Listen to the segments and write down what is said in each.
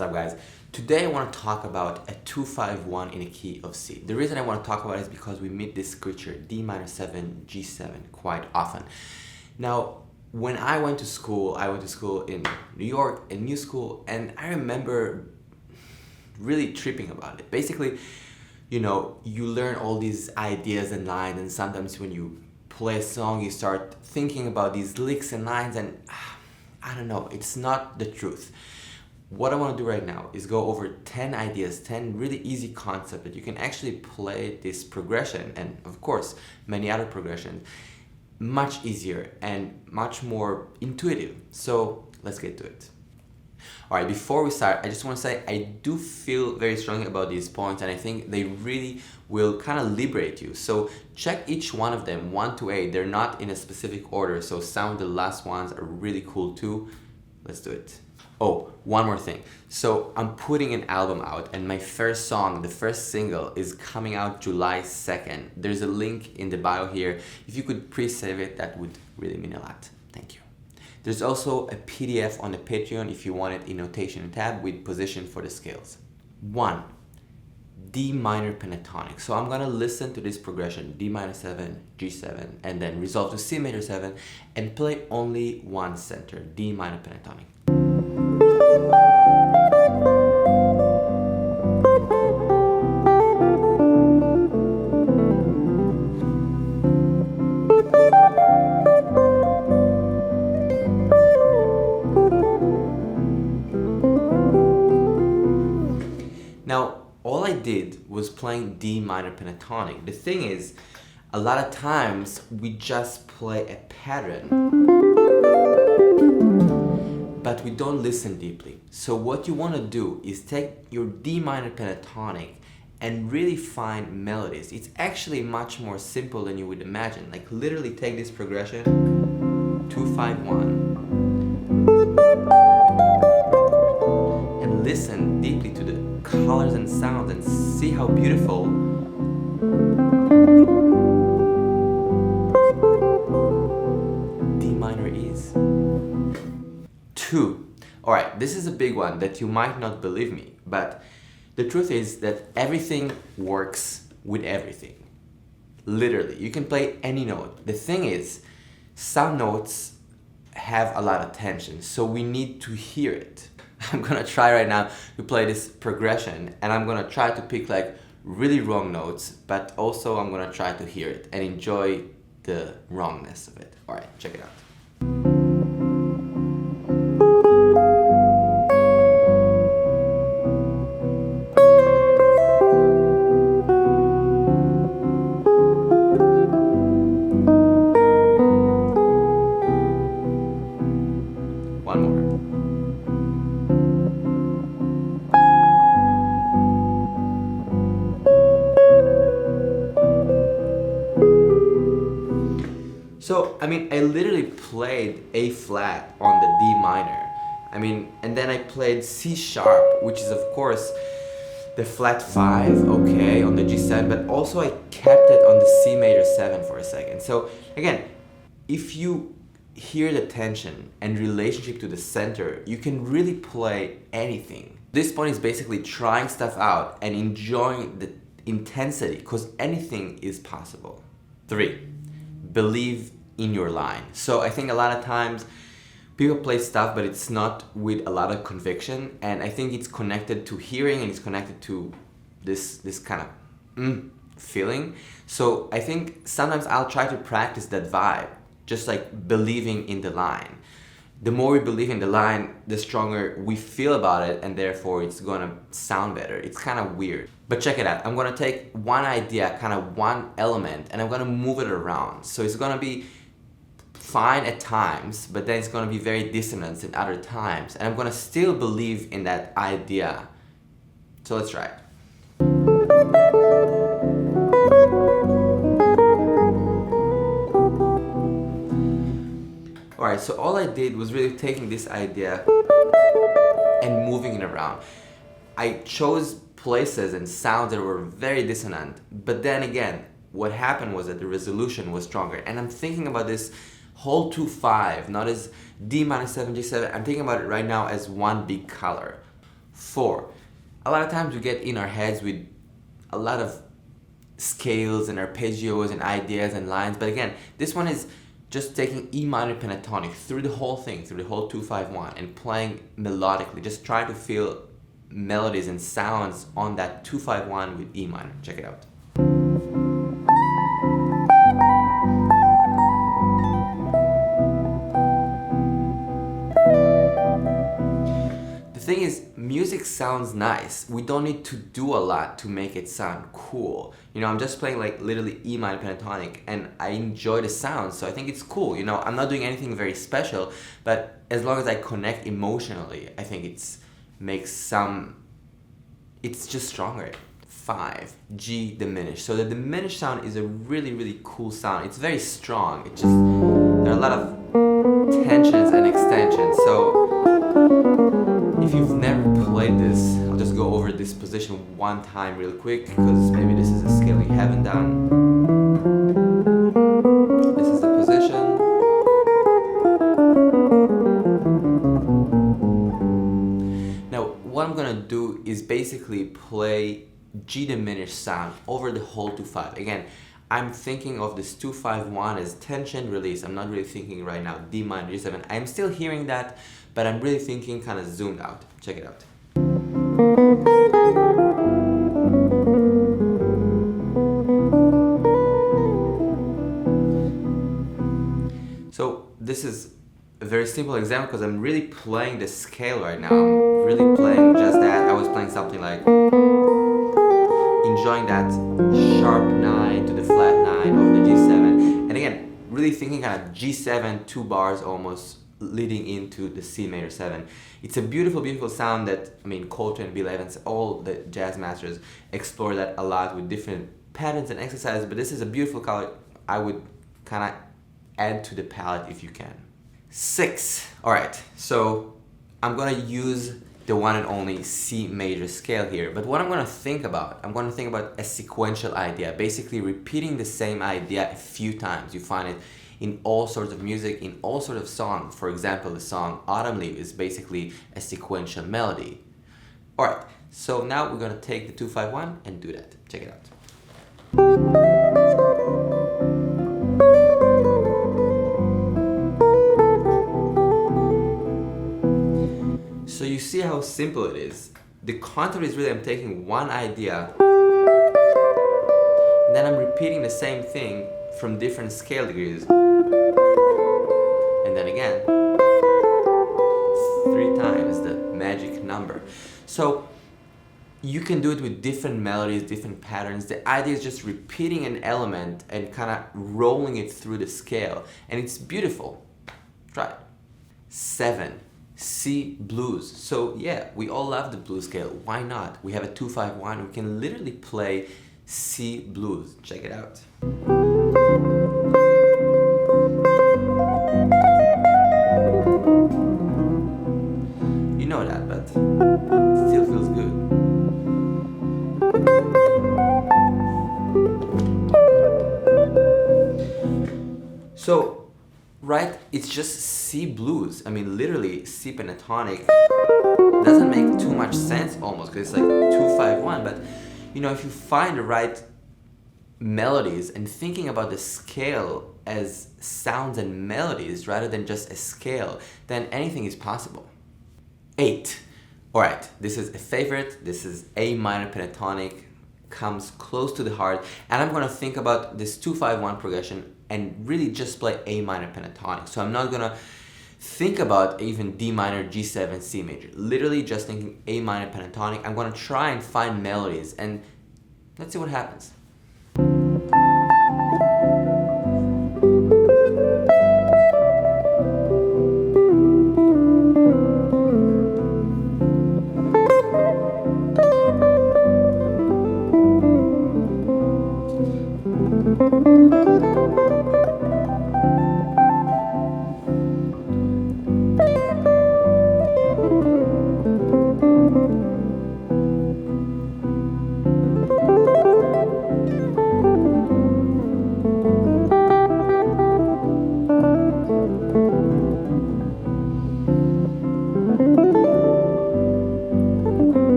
What's up, guys? Today I want to talk about a 2-5-1 in a key of C. The reason I want to talk about it is because we meet this scripture Dm7, G7 quite often. Now, when I went to school in New York, a new school, and I remember really tripping about it. Basically, you learn all these ideas and lines, and sometimes when you play a song, you start thinking about these licks and lines, and I don't know, it's not the truth. What I want to do right now is go over 10 ideas, 10 really easy concepts that you can actually play this progression, and of course, many other progressions, much easier and much more intuitive. So let's get to it. Alright, before we start, I just want to say I do feel very strongly about these points, and I think they really will kind of liberate you. So check each one of them, 1 to 8. They're not in a specific order, so some of the last ones are really cool too. Let's do it. Oh, one more thing. So I'm putting an album out, and my first song, the first single, is coming out July 2nd. There's a link in the bio here. If you could pre-save it, that would really mean a lot. Thank you. There's also a PDF on the Patreon if you want it in notation tab with position for the scales. 1. D minor pentatonic. So I'm gonna listen to this progression, D-7, G7, and then resolve to C-7, and play only one center, D minor pentatonic. Now, all I did was playing D minor pentatonic. The thing is, a lot of times we just play a pattern, but we don't listen deeply. So what you want to do is take your D minor pentatonic and really find melodies. It's actually much more simple than you would imagine. Like literally take this progression, 2-5-1, and listen deeply to the colors and sounds and see how beautiful D minor is. 2. Alright, this is a big one that you might not believe me, but the truth is that everything works with everything. Literally, you can play any note. The thing is, some notes have a lot of tension, so we need to hear it. I'm gonna try right now to play this progression, and I'm gonna try to pick like really wrong notes, but also I'm gonna try to hear it and enjoy the wrongness of it. Alright, check it out. One more. So, I literally played A flat on the D minor. And then I played C sharp, which is of course the flat 5, okay, on the G7, but also I kept it on the C-7 for a second. So again, if you hear the tension and relationship to the center, you can really play anything. This point is basically trying stuff out and enjoying the intensity, because anything is possible. 3. Believe in your line. So I think a lot of times people play stuff, but it's not with a lot of conviction, and I think it's connected to hearing and it's connected to this kind of feeling. So I think sometimes I'll try to practice that vibe, just like believing in the line. The more we believe in the line, the stronger we feel about it, and therefore it's gonna sound better. It's kind of weird. But check it out. I'm gonna take one idea, kind of one element, and I'm gonna move it around. So it's gonna be fine at times, but then it's gonna be very dissonant at other times. And I'm gonna still believe in that idea. So let's try it. Alright, so all I did was really taking this idea and moving it around. I chose places and sounds that were very dissonant, but then again, what happened was that the resolution was stronger. And I'm thinking about this whole 2-5, not as D-7, G7. I'm thinking about it right now as one big color. 4. A lot of times we get in our heads with a lot of scales and arpeggios and ideas and lines, but again, this one is just taking E minor pentatonic through the whole thing, through the whole 2-5-1, and playing melodically, just try to feel melodies and sounds on that 2-5-1 with E minor. Check it out. The thing is, music sounds nice. We don't need to do a lot to make it sound cool. You know, I'm just playing like literally E minor pentatonic and I enjoy the sound, so I think it's cool. You know, I'm not doing anything very special, but as long as I connect emotionally, I think it's just stronger. 5, G diminished. So the diminished sound is a really, really cool sound. It's very strong. There are a lot of tensions and extensions. So if you've never played this, I'll just go over this position one time real quick, because maybe this is a scale you haven't done. This is the position. Now, what I'm gonna do is basically play G diminished sound over the whole 2-5. Again, I'm thinking of this 2-5-1 as tension, release. I'm not really thinking right now D minor, G7. I'm still hearing that, but I'm really thinking kind of zoomed out. Check it out. So this is a very simple example because I'm really playing the scale right now. I'm really playing just that. I was playing something like enjoying that sharp 9 to the flat 9 of the G7, and again really thinking kind of G7 2 bars almost leading into the C major 7. It's a beautiful, beautiful sound that, I mean, Coltrane, Bill Evans, all the jazz masters explore that a lot with different patterns and exercises, but this is a beautiful color. I would kind of add to the palette if you can. 6. Alright, so I'm gonna use the one and only C major scale here, but what I'm going to think about a sequential idea, basically repeating the same idea a few times. You find it in all sorts of music, in all sorts of songs. For example, the song Autumn Leaf is basically a sequential melody. Alright, so now we're going to take the 2-5-1 and do that. Check it out. So you see how simple it is. The concept is really I'm taking one idea and then I'm repeating the same thing from different scale degrees. And then again, 3 times the magic number. So you can do it with different melodies, different patterns. The idea is just repeating an element and kind of rolling it through the scale. And it's beautiful. Try it. 7. C blues. So yeah, we all love the blues scale. Why not? We have a 2-5-1. We can literally play C blues. Check it out. You know that, but it still feels good. So right, it's just C blues. I mean, literally C pentatonic doesn't make too much sense almost, because it's like 2-5-1. But you know, if you find the right melodies and thinking about the scale as sounds and melodies rather than just a scale, then anything is possible. 8. All right, this is a favorite. This is A minor pentatonic, comes close to the heart, and I'm gonna think about this 2-5-1 progression and really just play A minor pentatonic. So I'm not gonna think about even D minor, G7, C major. Literally just thinking A minor pentatonic. I'm gonna try and find melodies and let's see what happens.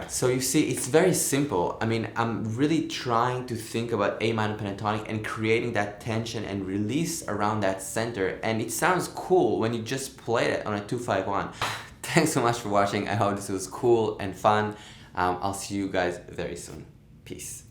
So you see, it's very simple. I mean, I'm really trying to think about A minor pentatonic and creating that tension and release around that center. And it sounds cool when you just play it on a 2-5-1. Thanks so much for watching. I hope this was cool and fun. I'll see you guys very soon. Peace.